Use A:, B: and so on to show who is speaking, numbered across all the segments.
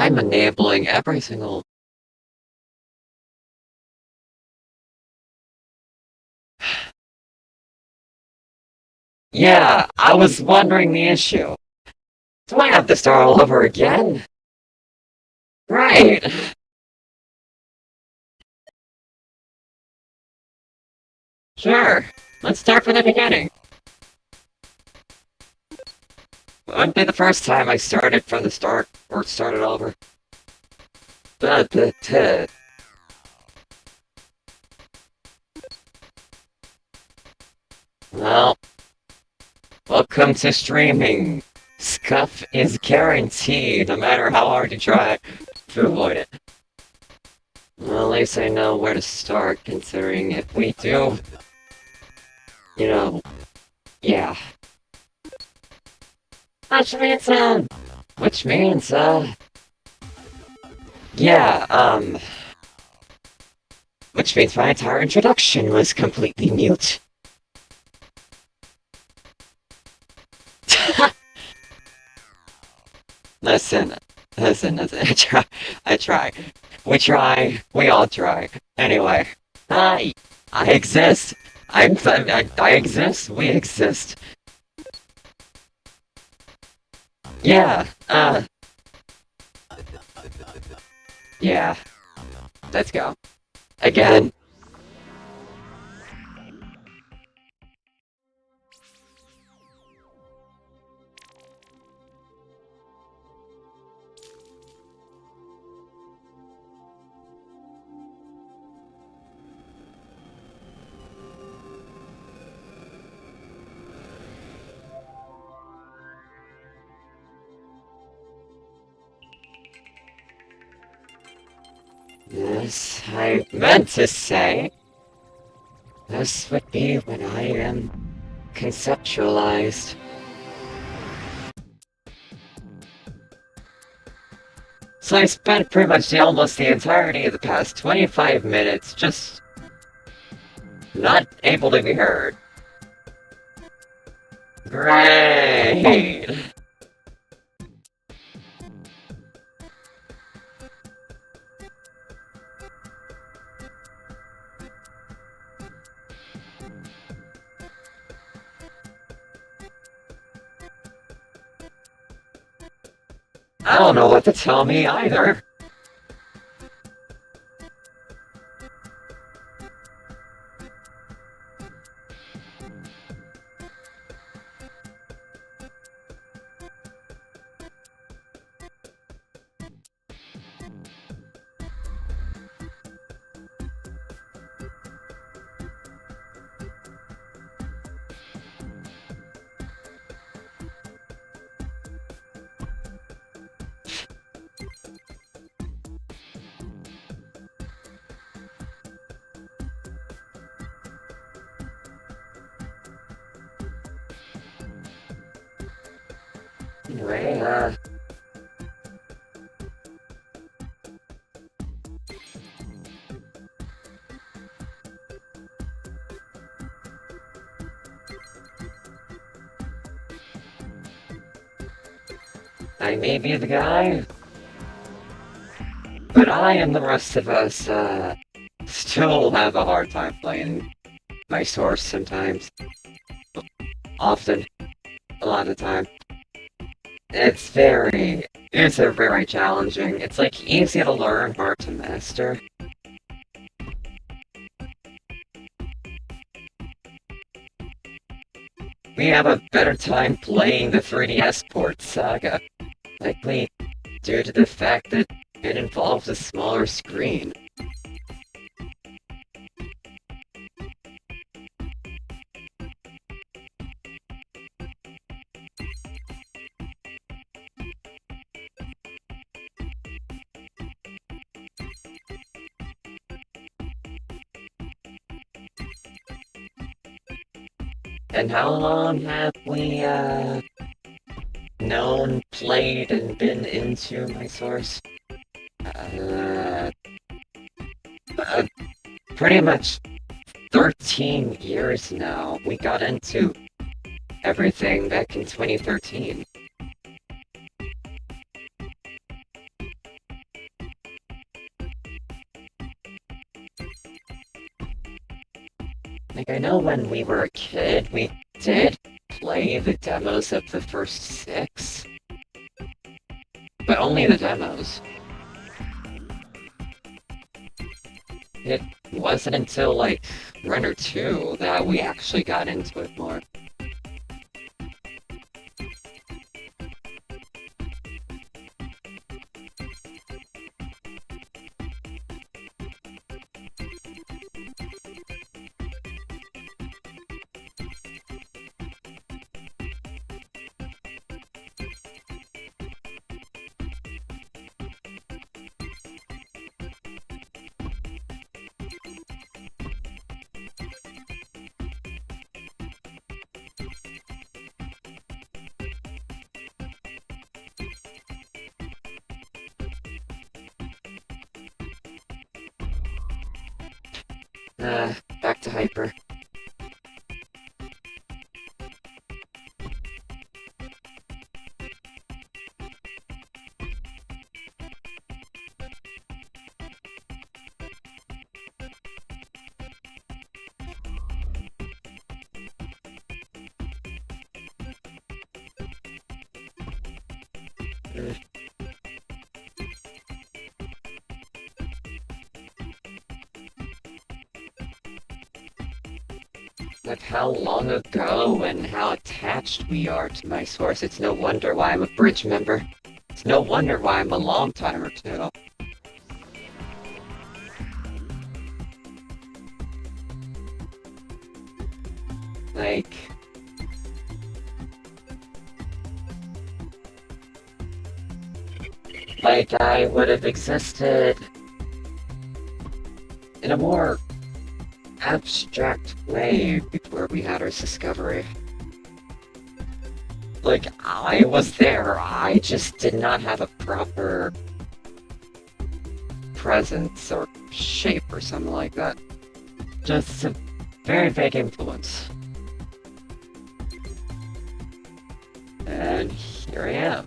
A: I'm enabling every single... Yeah, I was wondering the issue. Do I have to start all over again? Right. Sure. Let's start from the beginning. It wouldn't be the first time I started from the start, or started over. Well, welcome to streaming. Scuff is guaranteed, no matter how hard you try to avoid it. Well, at least I know where to start, considering if we do... You know... Yeah. Which means, yeah, which means my entire introduction was completely mute. Listen, I try. We all try. Anyway, I exist. I exist, we exist. Yeah, yeah. Let's go. Again. Yes, I meant to say, this would be when I am conceptualized. So I spent pretty much almost the entirety of the past 25 minutes just not able to be heard. Great! I don't know what to tell me either. Anyway, I may be the guy, but I and the rest of us, still have a hard time playing my source sometimes. Often. A lot of the time. It's a very challenging. It's like easy to learn, hard to master. We have a better time playing the 3DS port saga, likely due to the fact that it involves a smaller screen. And how long have we, known, played, and been into my source? Pretty much 13 years now. We got into everything back in 2013. I know when we were a kid, we did play the demos of the first 6. But only the demos. It wasn't until, like, 1 or 2 that we actually got into it more. Back to Hyper. Like how long ago and how attached we are to my source. It's no wonder why I'm a bridge member. It's no wonder why I'm a long timer too. Like I would have existed in a more abstract way before we had our discovery. Like, I was there, I just did not have a proper presence or shape or something like that. Just a very vague influence. And here I am.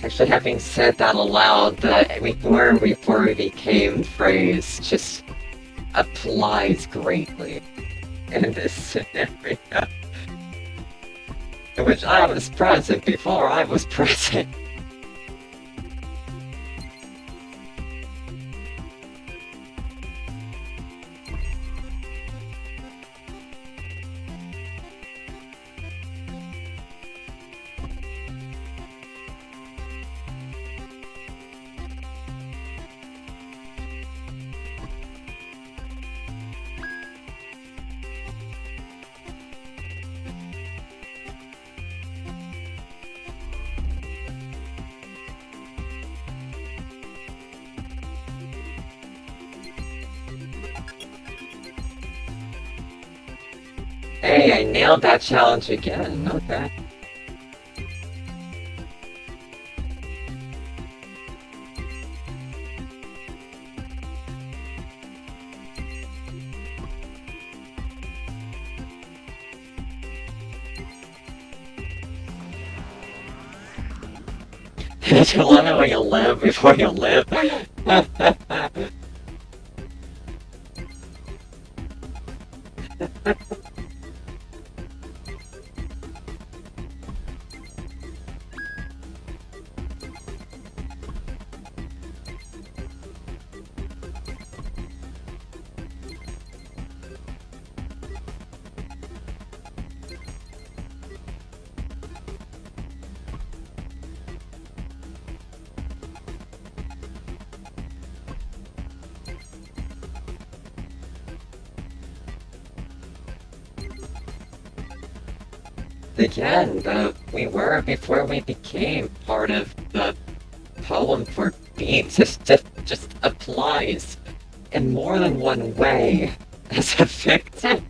A: Actually, having said that aloud, the word before we became phrase just applies greatly in this scenario. In which I was present before I was present. Hey, I nailed that challenge again. Okay. You love it when you live before you live. again, we were before we became part of the poem for beats. Just applies in more than one way as a fictive.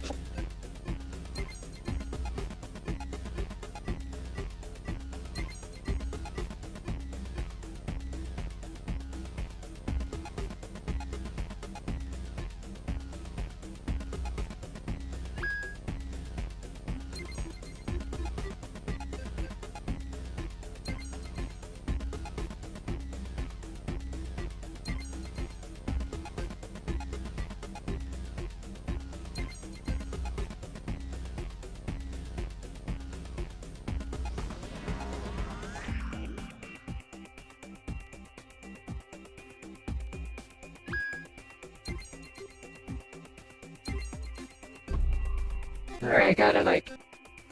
A: Alright, I gotta like,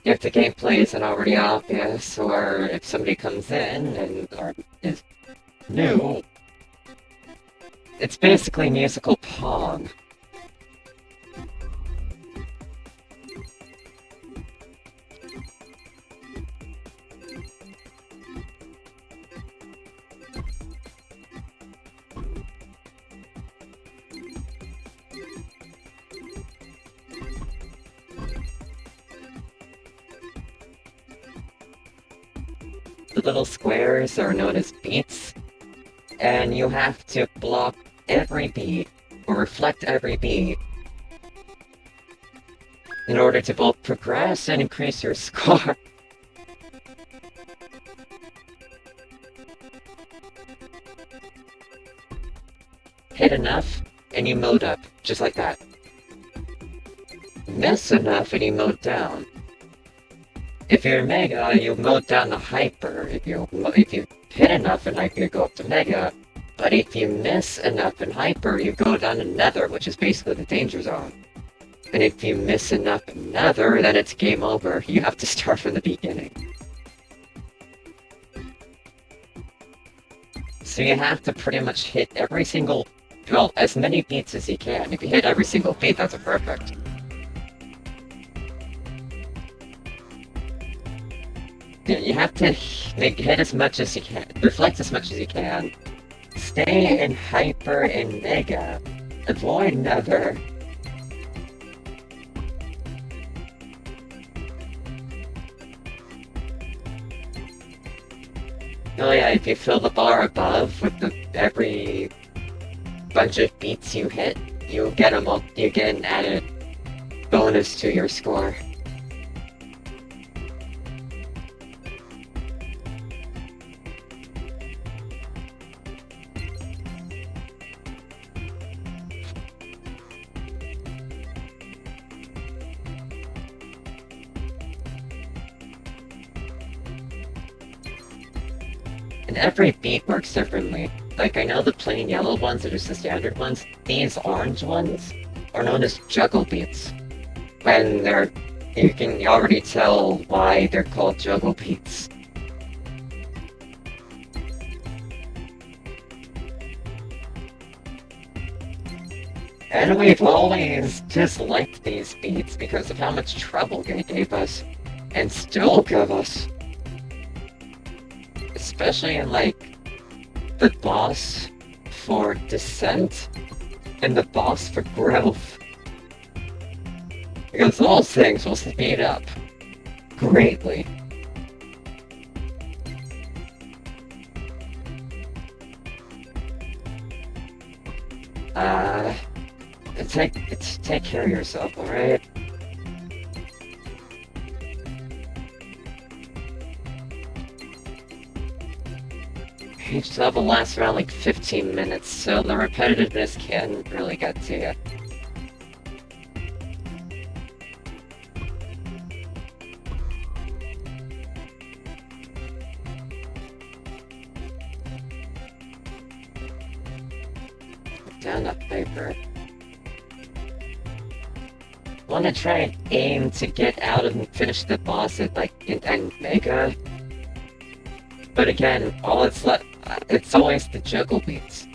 A: if the gameplay isn't already obvious, or if somebody comes in and or is new, it's basically musical Pong. The little squares are known as beats, and you have to block every beat, or reflect every beat, in order to both progress and increase your score. Hit enough, and you mode up, just like that. Miss enough, and you mode down. If you're Mega, you mode down to Hyper. If you hit enough in Hyper, you go up to Mega. But if you miss enough in Hyper, you go down to Nether, which is basically the danger zone. And if you miss enough in Nether, then it's game over. You have to start from the beginning. So you have to pretty much hit every single, well, as many beats as you can. If you hit every single beat, that's a perfect. Yeah, you have to hit as much as you can, reflect as much as you can, stay in Hyper and Mega, avoid Nether. Oh yeah, if you fill the bar above with every bunch of beats you hit, you get an added bonus to your score. And every beat works differently. Like, I know the plain yellow ones are just the standard ones. These orange ones are known as juggle beats. When you can already tell why they're called juggle beats. And we've always disliked these beats because of how much trouble they gave us, and still give us. Especially in, like, the boss for Descent and the boss for Growth. Because those things will speed up greatly. Take care of yourself, alright? Each level lasts around like 15 minutes, so the repetitiveness can really get to you. Down that paper. I want to try and aim to get out and finish the boss at like in Mega. But again, all it's left, it's always the juggle beats.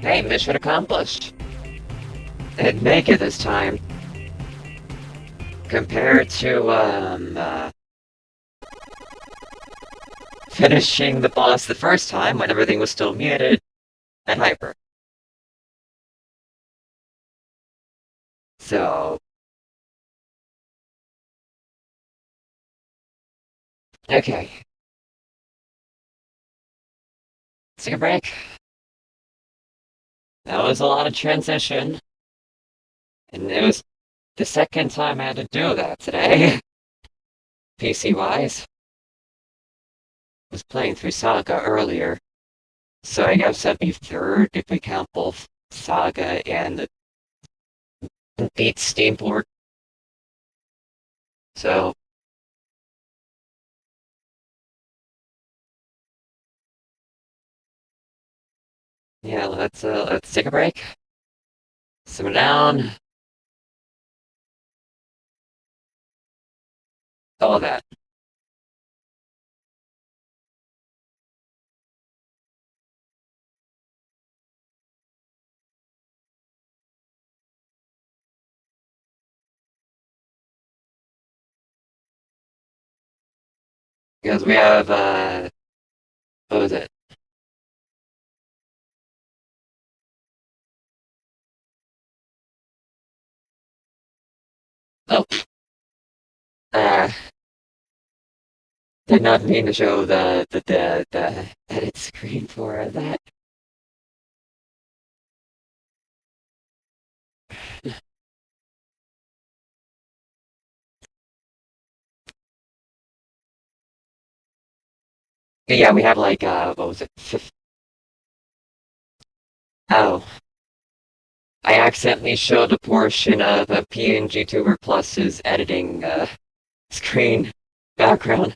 A: Hey, mission accomplished. Didn't make it this time. Compared to, finishing the boss the first time when everything was still muted and hyper. So... Okay. Let's take a break. That was a lot of transition. And it was the second time I had to do that today. PC-wise. I was playing through Saga earlier. So I guess that'd be third if we count both Saga and the Beat Steamport. So... yeah, let's take a break. Simmer down. All of that. Because we have, what was it? Oh, uh, did not mean to show the edit screen for that. Yeah, we have like, what was it? Oh, I accidentally showed a portion of a PNG Tuber Plus's editing, screen background.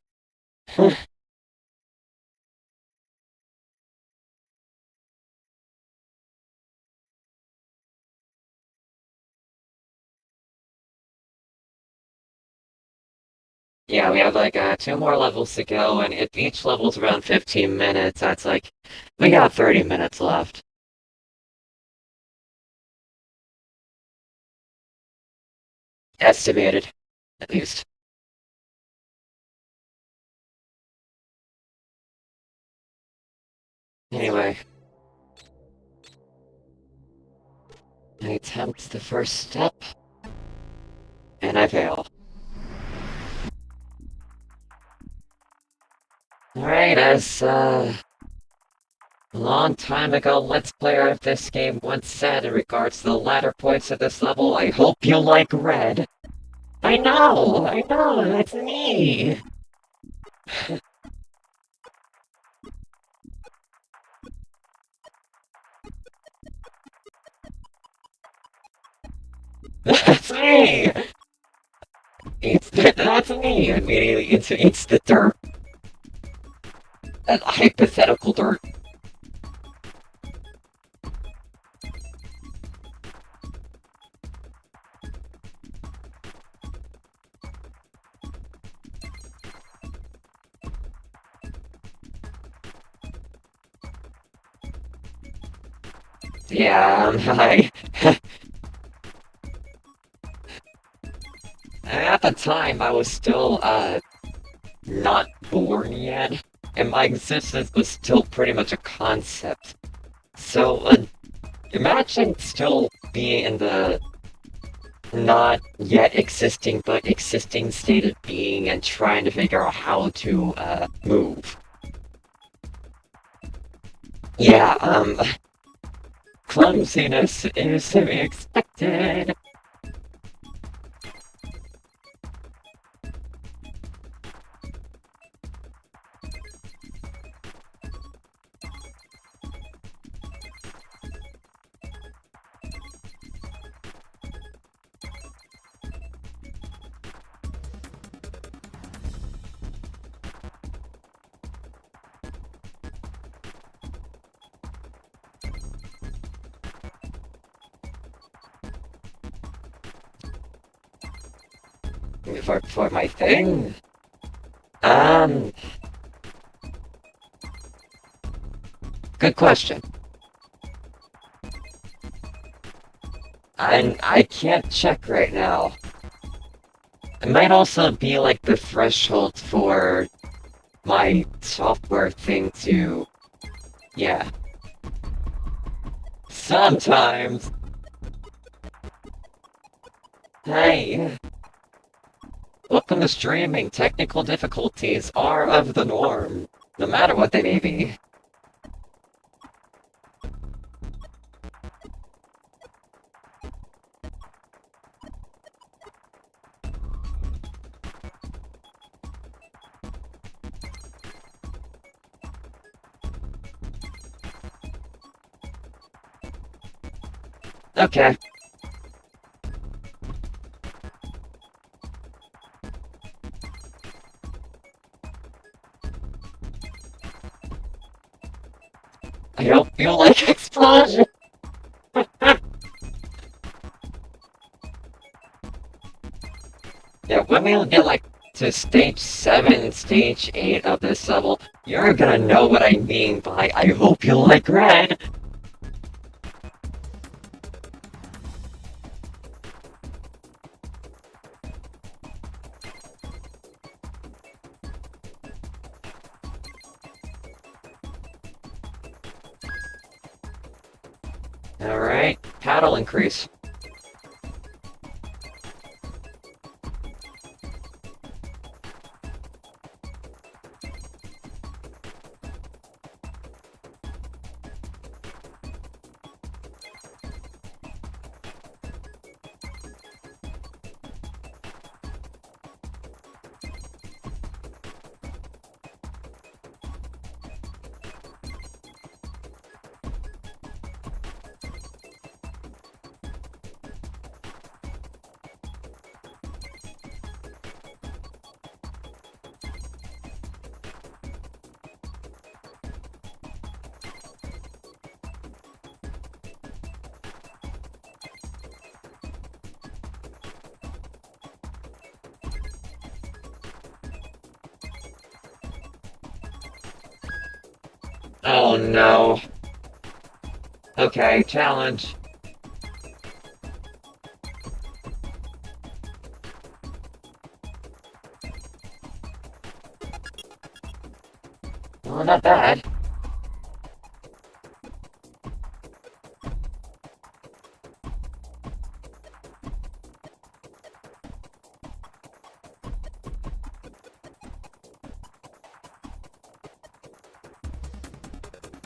A: Yeah, we have like, two more levels to go, and if each level's around 15 minutes, that's like, we got 30 minutes left. Estimated, at least. Anyway, I attempt the first step, and I fail. Alright, as, a long time ago Let's Player of this game once said in regards to the latter points of this level, I hope you like red. I know, that's me! That's me! That's me! Immediately it's the dirt. That hypothetical dirt. Yeah, hi. At the time, I was still, not born yet, and my existence was still pretty much a concept. So, imagine still being in the not yet existing but existing state of being and trying to figure out how to, move. Yeah, clumsiness is to be expected. For my thing? Good question. And I can't check right now. It might also be like the threshold for my software thing to... Yeah. Sometimes! Hey! Welcome to streaming. Technical difficulties are of the norm, no matter what they may be. Okay. I don't feel like explosion! Yeah, when we get like to stage 7, stage 8 of this level, you're gonna know what I mean by I hope you like red! Alright, paddle increase. Oh no. Okay, challenge. Well, not bad.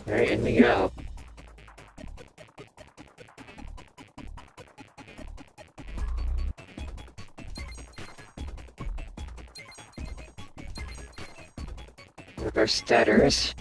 A: Alright, in we go. Reverse stutters.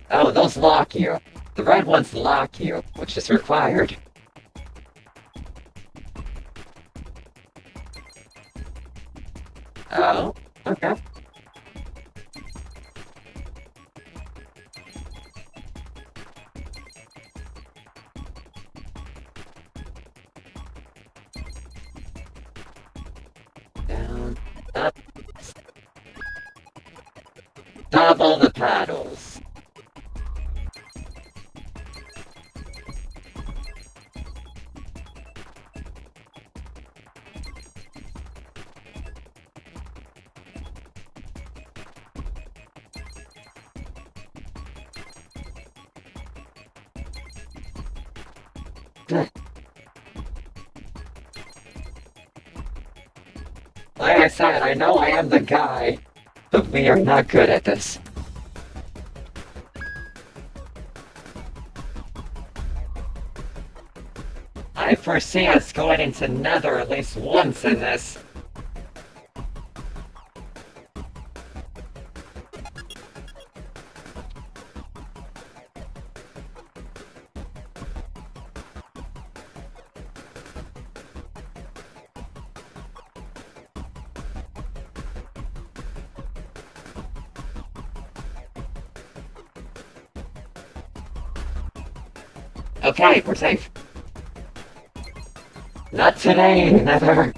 A: Oh, those lock you. The red ones lock you, which is required. Oh, okay. Down, up. Double the paddles. Like I said, I know I am the guy, but we are not good at this. I foresee us going into Nether at least once in this. Okay, we're safe. Not today, never.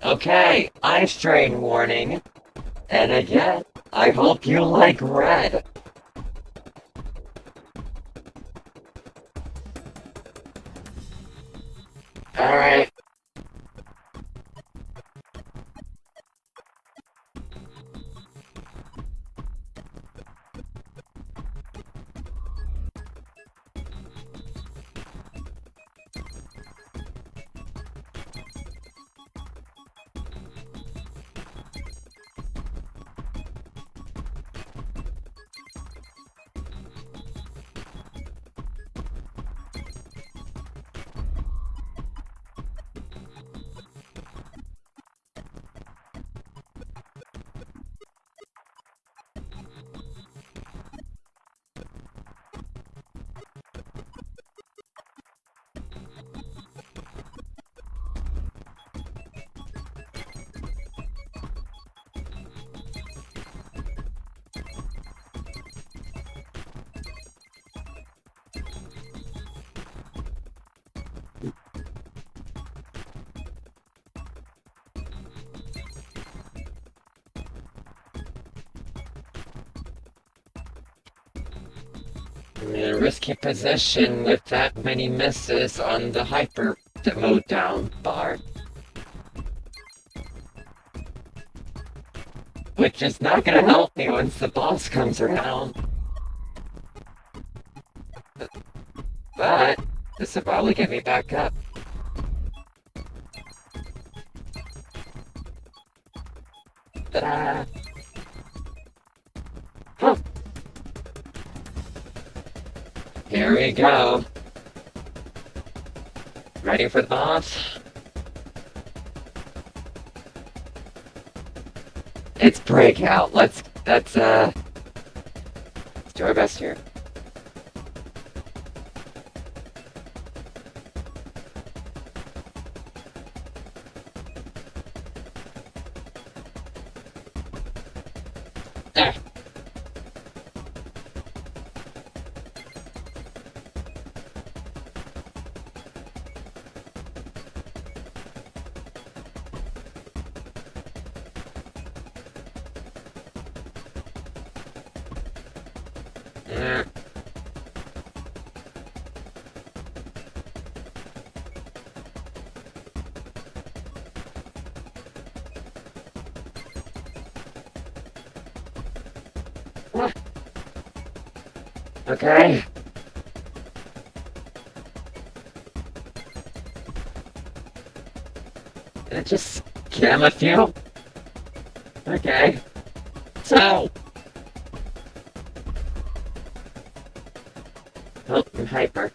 A: Okay, eye strain warning. And again, I hope you like red. Alright. I'm in a risky position with that many misses on the hyper mode down bar. Which is not gonna help me once the boss comes around. But this will probably get me back up. Ta-da! Huh. Here we go. Ready for the boss? It's breakout. Let's do our best here. There. Okay. Did it just scam a few? Okay. So. Oh, I'm hyper.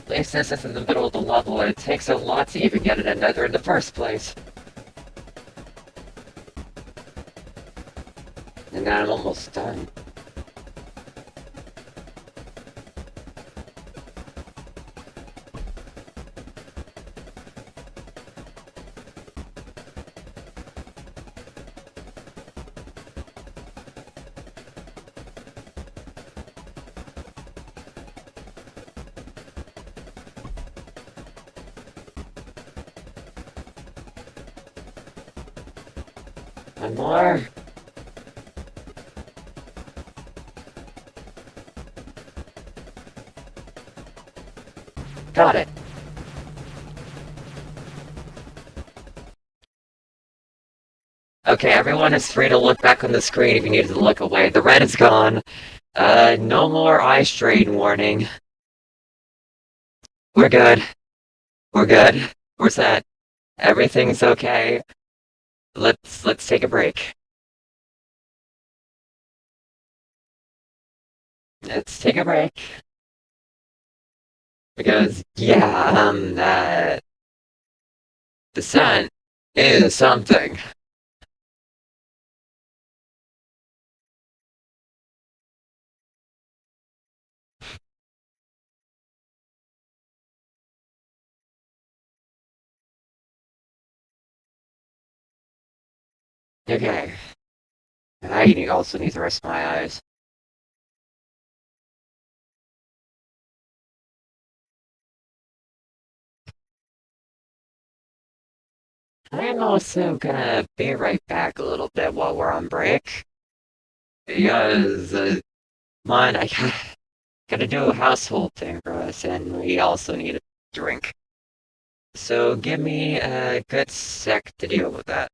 A: At least this is in the middle of the level, and it takes a lot to even get it nether in the first place. And now I'm almost done. One more. Got it. Okay, everyone is free to look back on the screen if you needed to look away. The red is gone. No more eye strain warning. We're good. We're good. We're set. Everything's okay. Let's take a break. Let's take a break. Because, yeah, the sun is something. Okay. I also need to rest my eyes. I'm also gonna be right back a little bit while we're on break. Because, I gotta do a household thing for us, and we also need a drink. So give me a good sec to deal with that.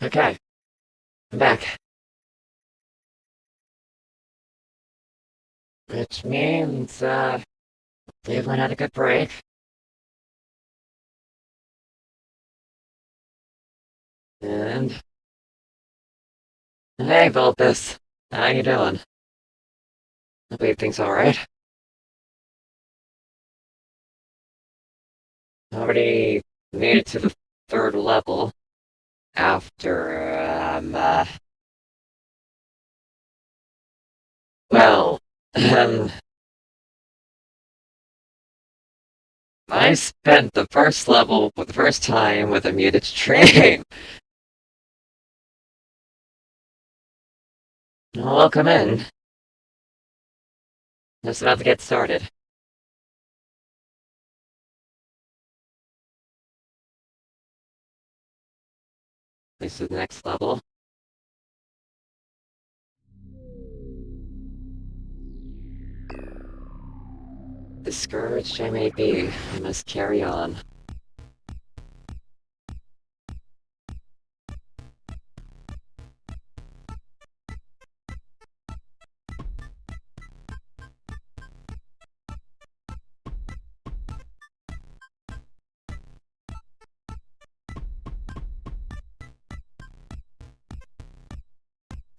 A: Okay, I'm back. Which means, Cleveland had a good break. And... Hey, Vulpus. How you doing? Hope everything's alright. Already made it to the 3rd level. After, well, I spent the first level for the first time with a muted train. Welcome in. Just about to get started. This is the next level. Discouraged I may be, I must carry on.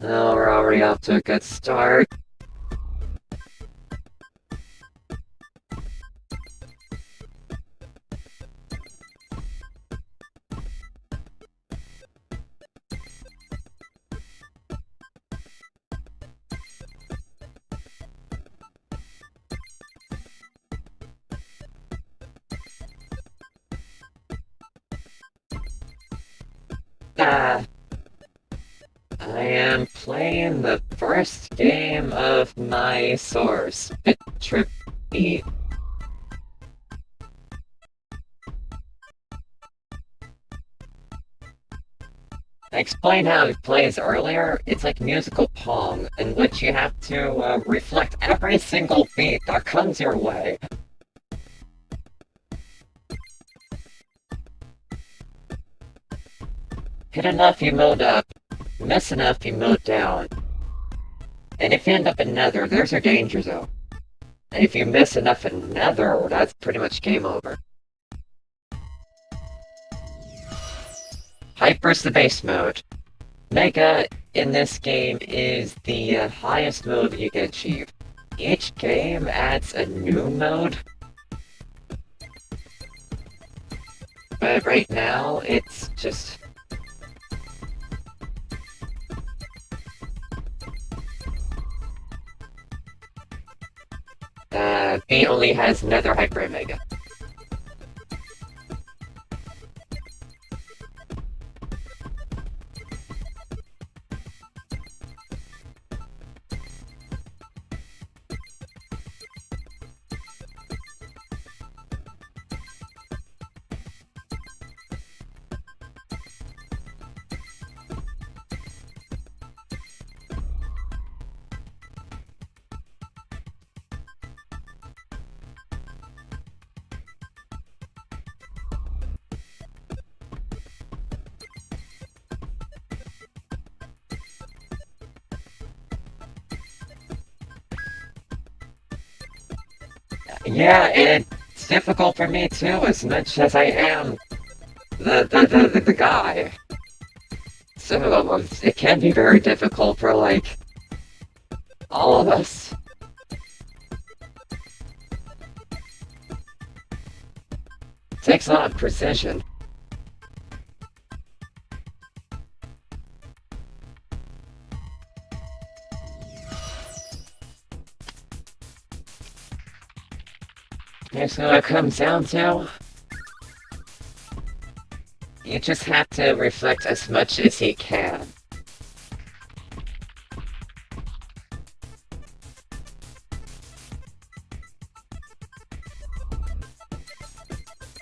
A: Oh, we're already off to a good start. I am playing the first game of my source, BIT.TRIP BEAT. I explained how it plays earlier. It's like musical Pong, in which you have to reflect every single beat that comes your way. Hit enough, you mode up. Miss enough, you mode down. And if you end up in Nether, there's your danger zone. And if you miss enough in Nether, that's pretty much game over. Hyper's the base mode. Mega in this game is the highest mode that you can achieve. Each game adds a new mode. But right now, it's just... B only has Nether, Hyper, and Mega. Yeah, it's difficult for me too, as much as I am the guy. So, it can be very difficult for, like, all of us. It takes a lot of precision. Here's what it comes down to. You just have to reflect as much as you can.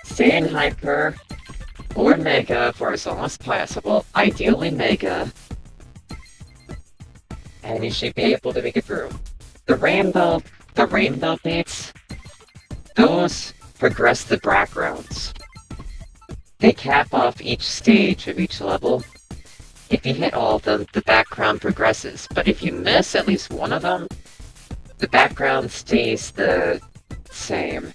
A: Stay in Hyper or Mega for as long as possible, ideally Mega, and you should be able to make it through. The rainbow beats, those progress the backgrounds. They cap off each stage of each level, if you hit all of them, the background progresses. But if you miss at least one of them, the background stays the same.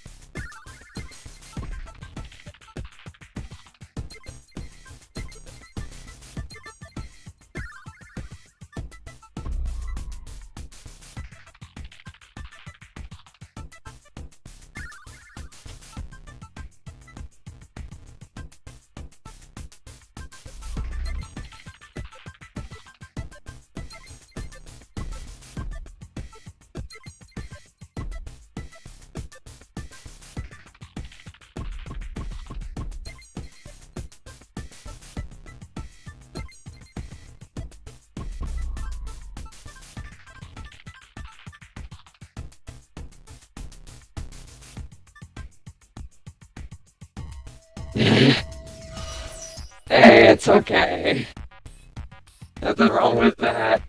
A: Hey, it's okay. Nothing wrong with that.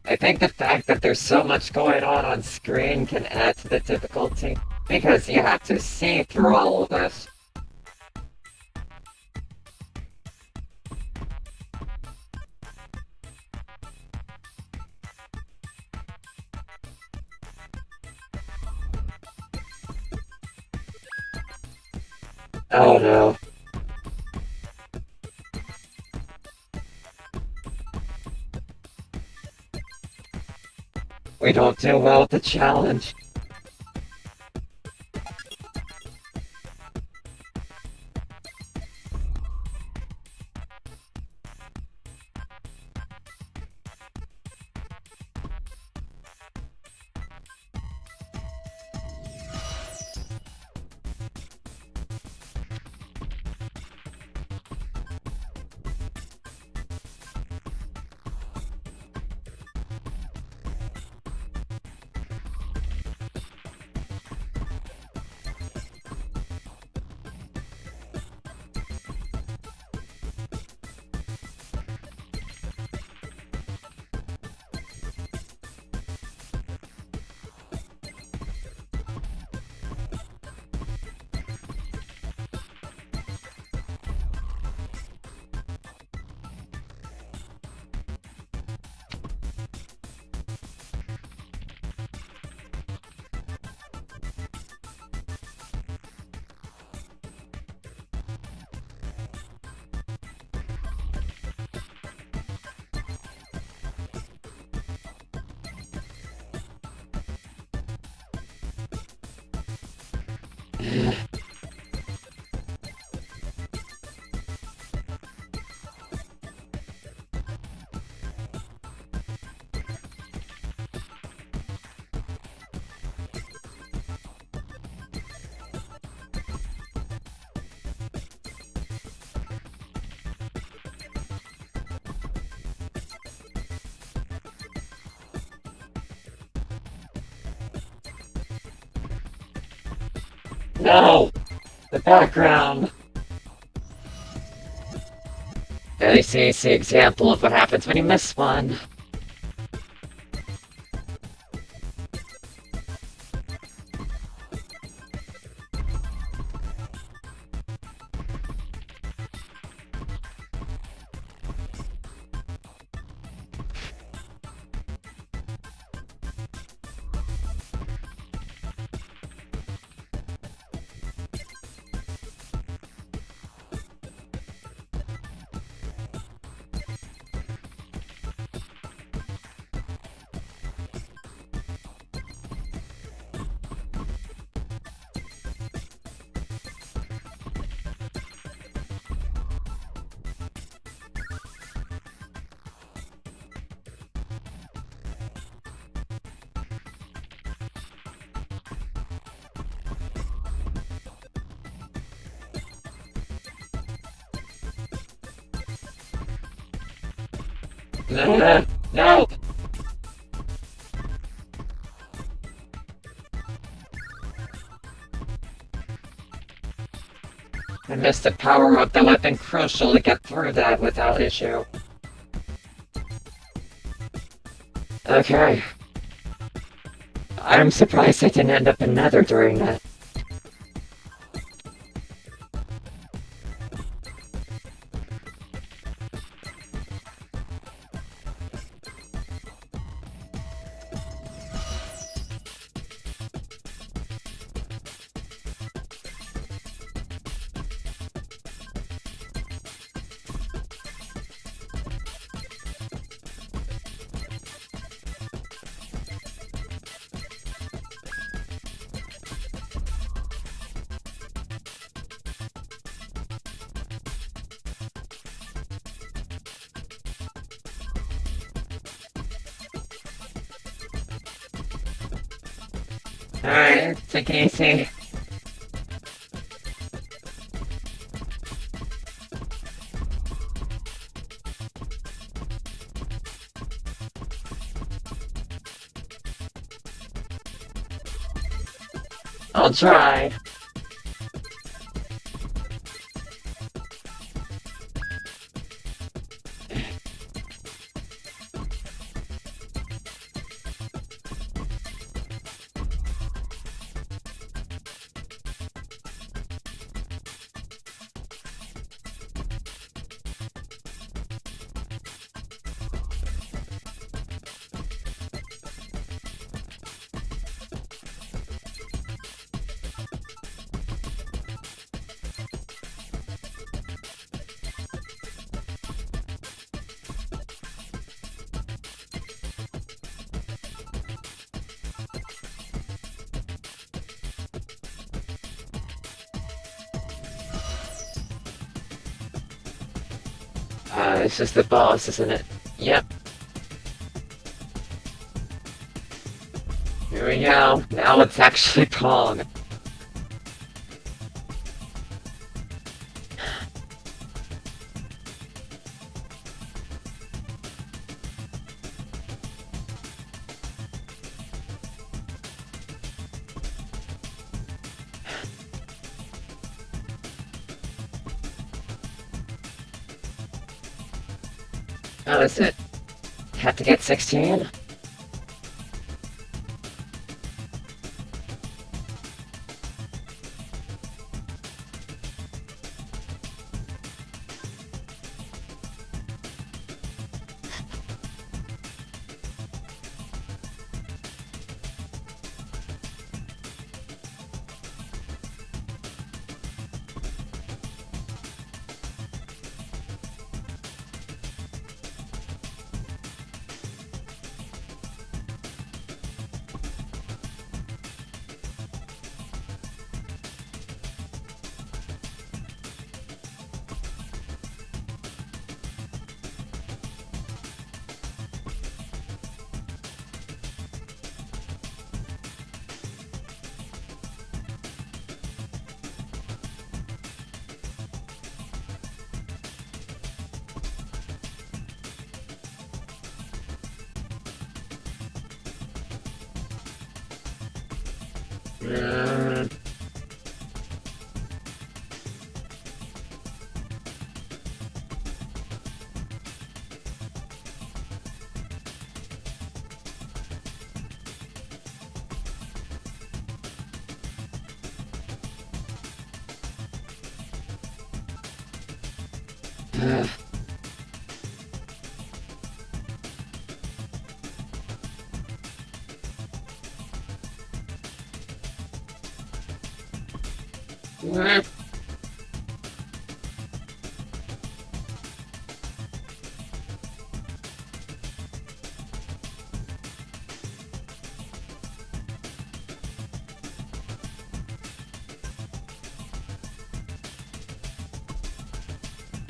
A: I think the fact that there's so much going on screen can add to the difficulty, because you have to see through all of this. Oh no. We don't do well with the challenge. No! The background! This is the example of what happens when you miss one. No! I missed the power up that would have been crucial to get through that without issue. Okay. I'm surprised I didn't end up in Nether during that. Alright, take it easy. I'll try. It's just the boss, isn't it? Yep. Here we go. Now it's actually Pong. Oh, is it? Have to get 16?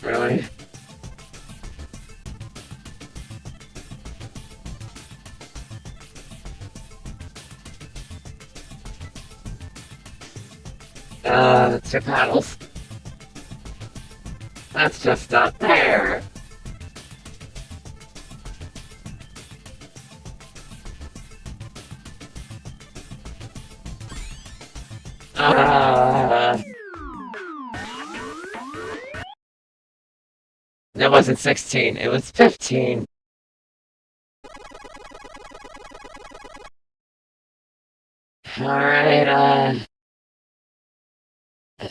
A: Really? Two paddles. That's just not fair. It wasn't 16, it was 15. Alright,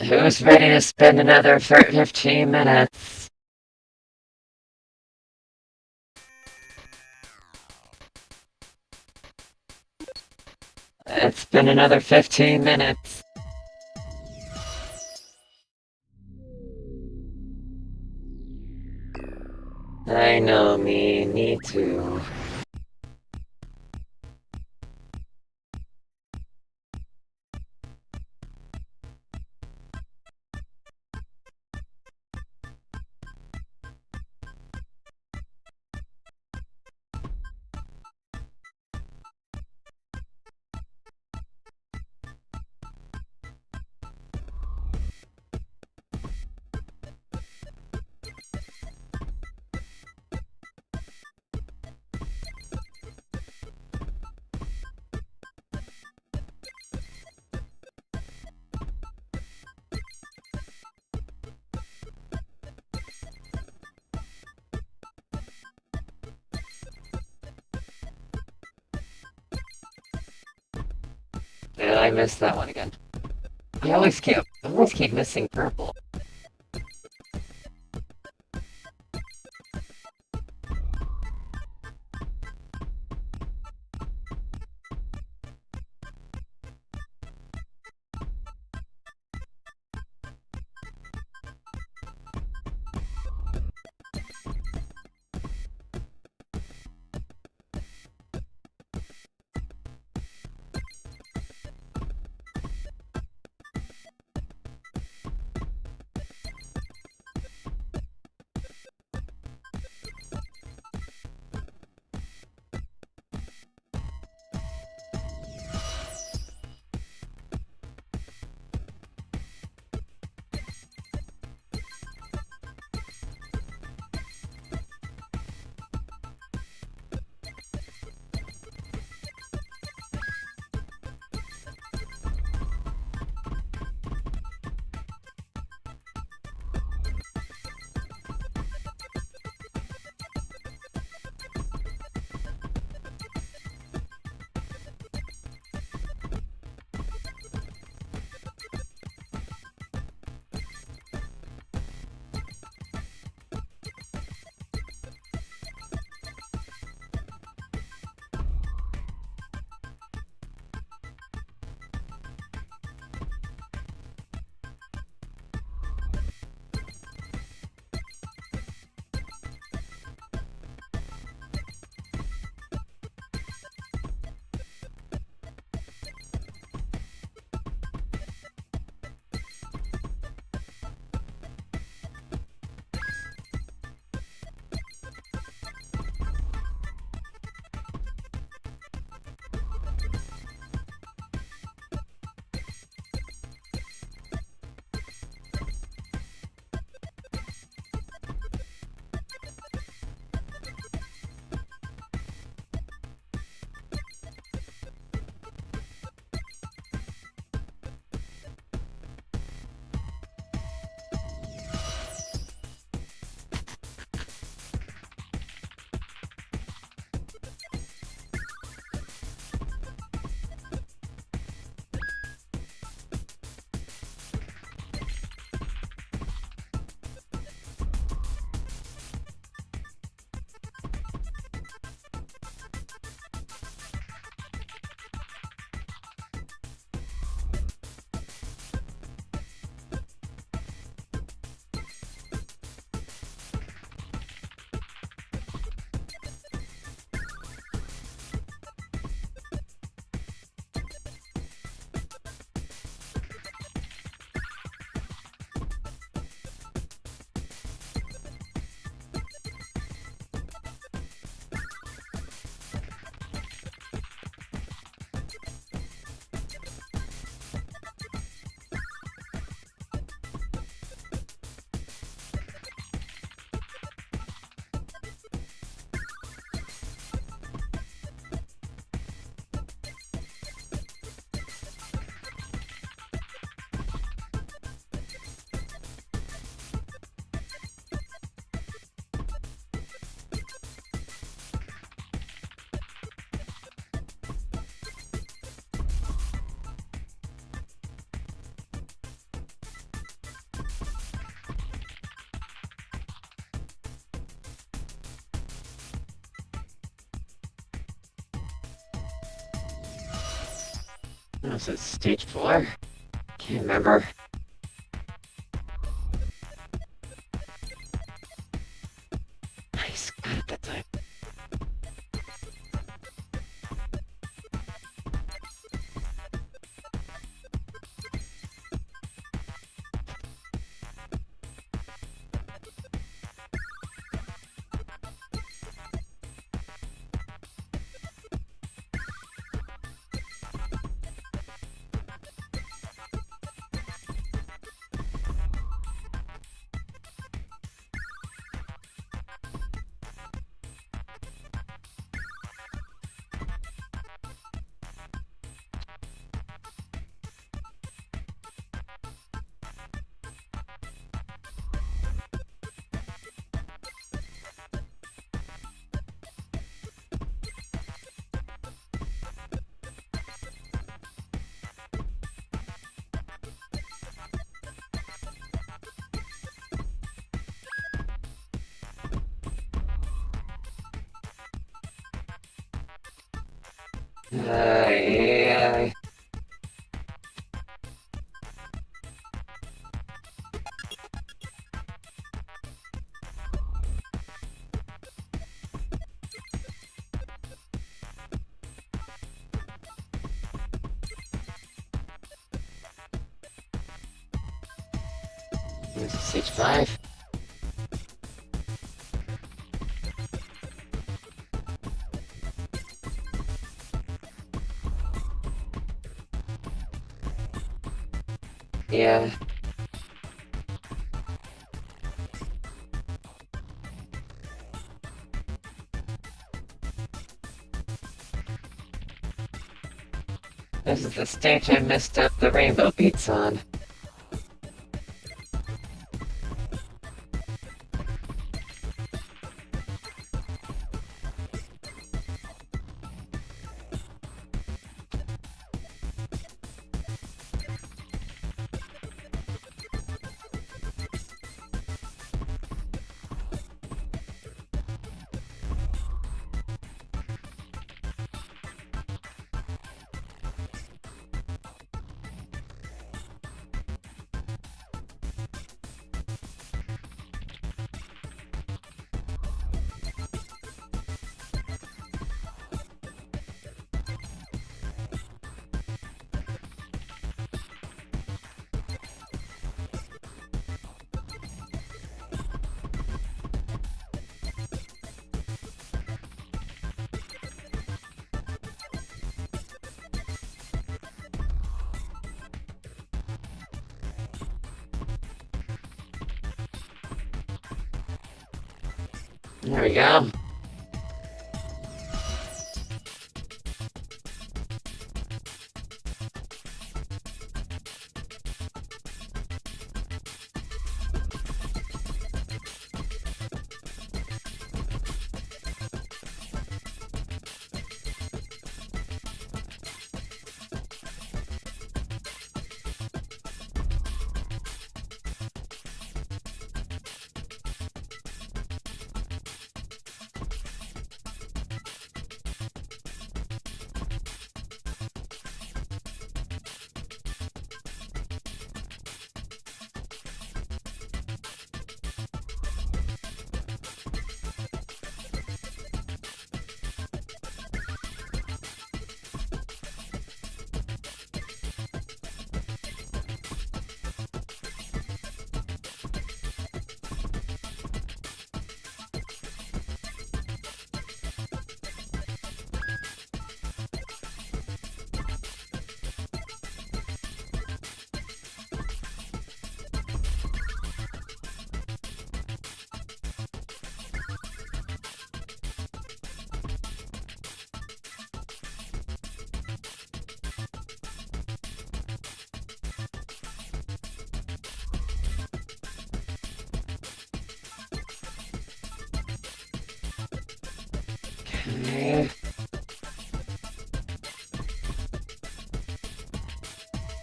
A: who's ready to spend another 15 minutes? It's been another 15 minutes. I know me too. Did I miss that one again? I always keep missing purple. Was it stage 4? Can't remember. Nice, got it that time. Yeah. This is stage 5. Yeah. This is the stage I messed up the rainbow beats on. There we go.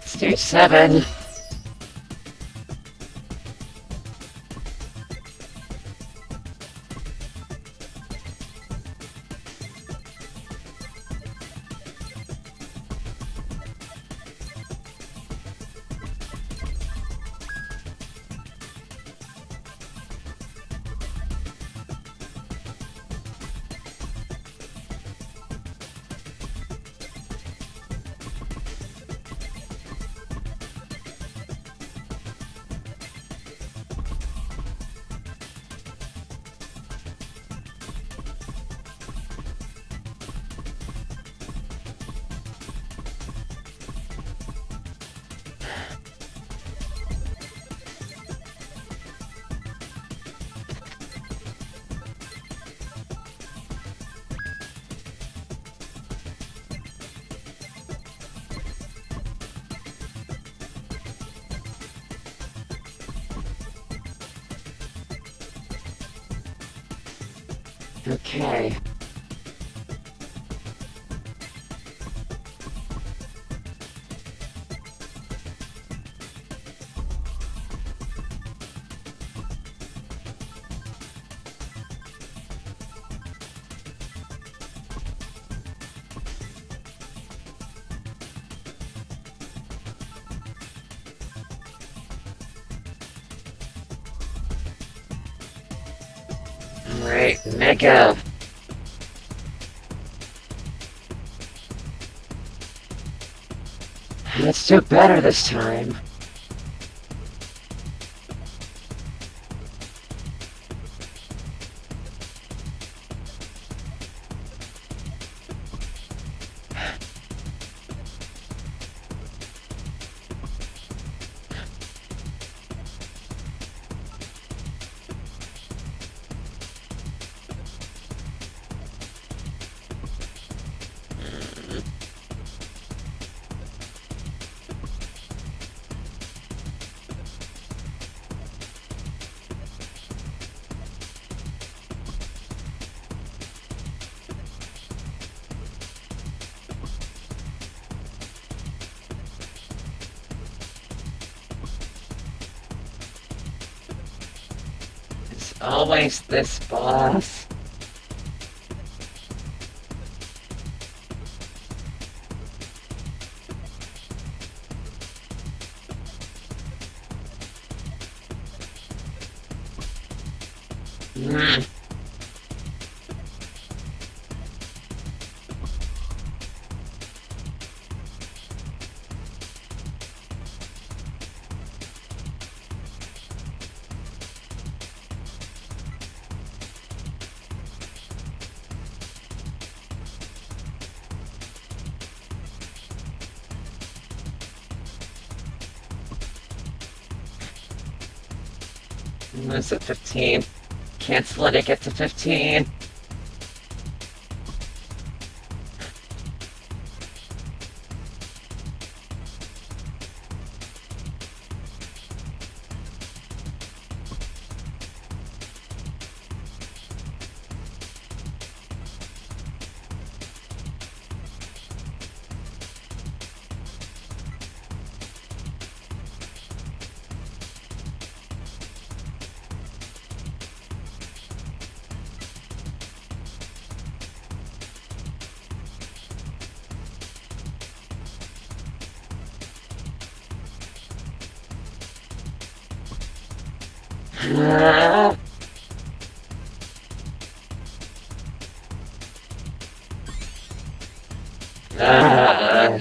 A: Stage 7. Okay. Alright, Mega. Let's do better this time. It's always this boss. Mm. It's at 15. Can't let it get to 15. Ah. Ah.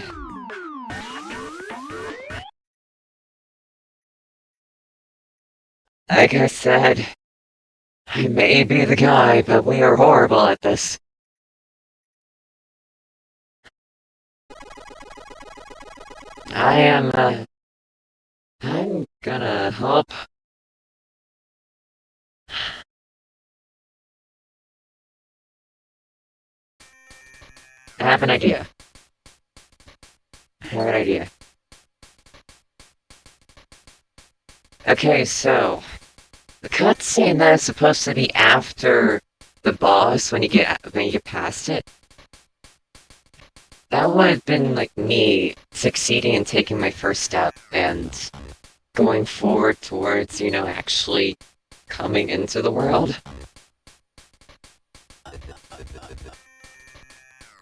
A: Like I said, I may be the guy, but we are horrible at this. I'm gonna hope. I have an idea. I have an idea. Okay, so the cutscene that is supposed to be after the boss when you get past it. That would have been like me succeeding in taking my first step and going forward towards, actually coming into the world.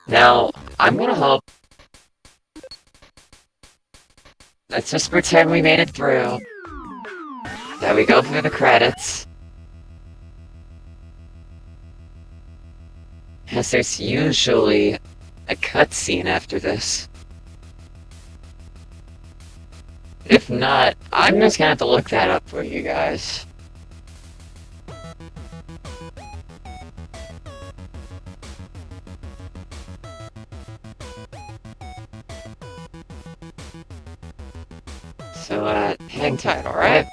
A: Now, I'm gonna hope. Let's just pretend we made it through. That we go through the credits. As there's usually a cutscene after this. If not, I'm just gonna have to look that up for you guys. So, hang tight, alright?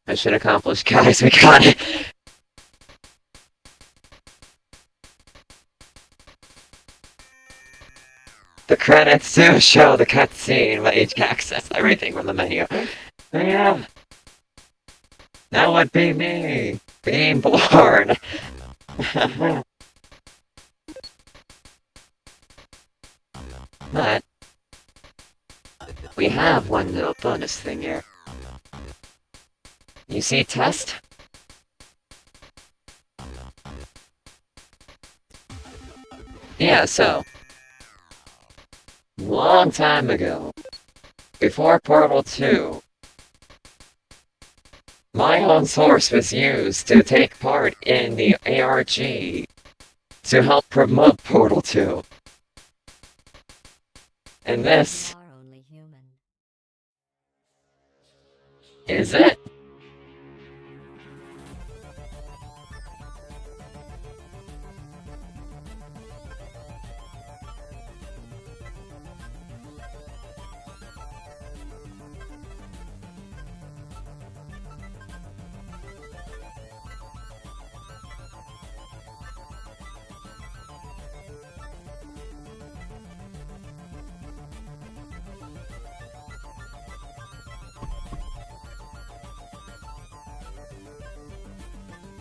A: Mission accomplished, guys. We got it. The credits do show the cutscene, but you can access everything from the menu. Yeah. That would be me being born. But we have one little bonus thing here. You see test? Yeah, so long time ago, before Portal 2, my own source was used to take part in the ARG to help promote Portal 2. And this is it.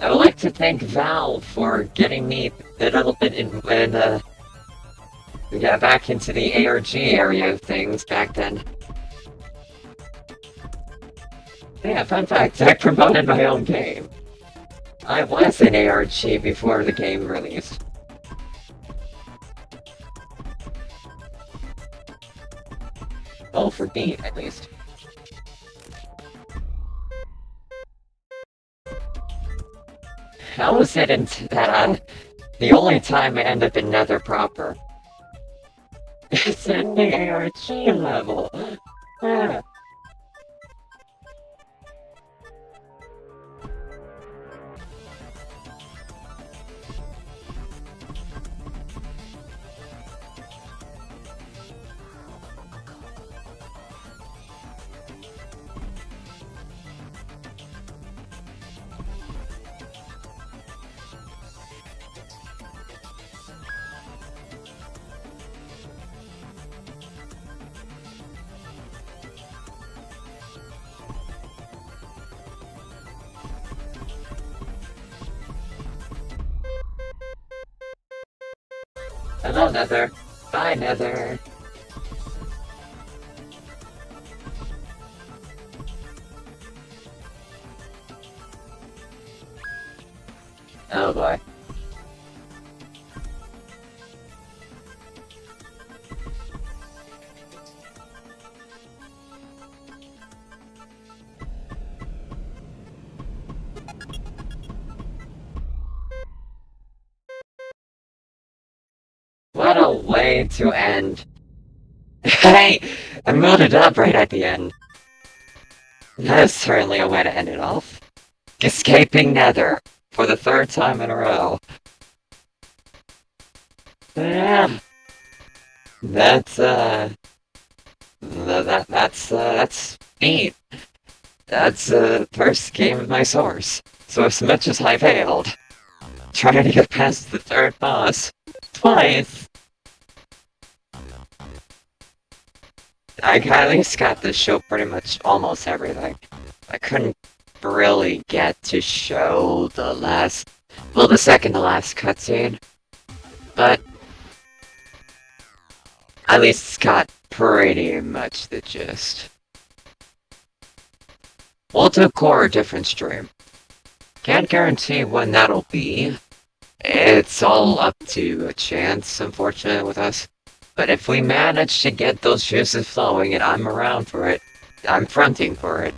A: I would like to thank Valve for getting me a little bit back into the ARG area of things back then. Yeah, fun fact, I promoted my own game. I was in ARG before the game released. Well, for BIT, at least. How was it that the only time I end up in Nether proper is in the ARG level? Yeah. Hello, Nether. Bye, Nether. Oh boy. What a way to end. Hey! I moved it up right at the end. That is certainly a way to end it off. Escaping Nether for the third time in a row. Yeah. That's neat. That's the first game of my source. So as much as I failed, trying to get past the third boss twice, I at least got to show pretty much almost everything. I couldn't really get to show the second to last cutscene, but at least got pretty much the gist. We'll do core a different stream. Can't guarantee when that'll be. It's all up to a chance, unfortunately, with us. But if we manage to get those juices flowing and I'm around for it, I'm fronting for it,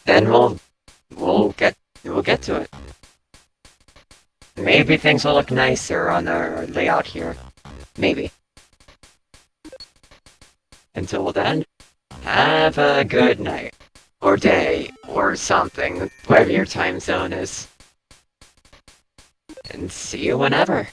A: then we'll get to it. Maybe things will look nicer on our layout here. Maybe. Until then, have a good night, or day, or something, whatever your time zone is. and see you whenever.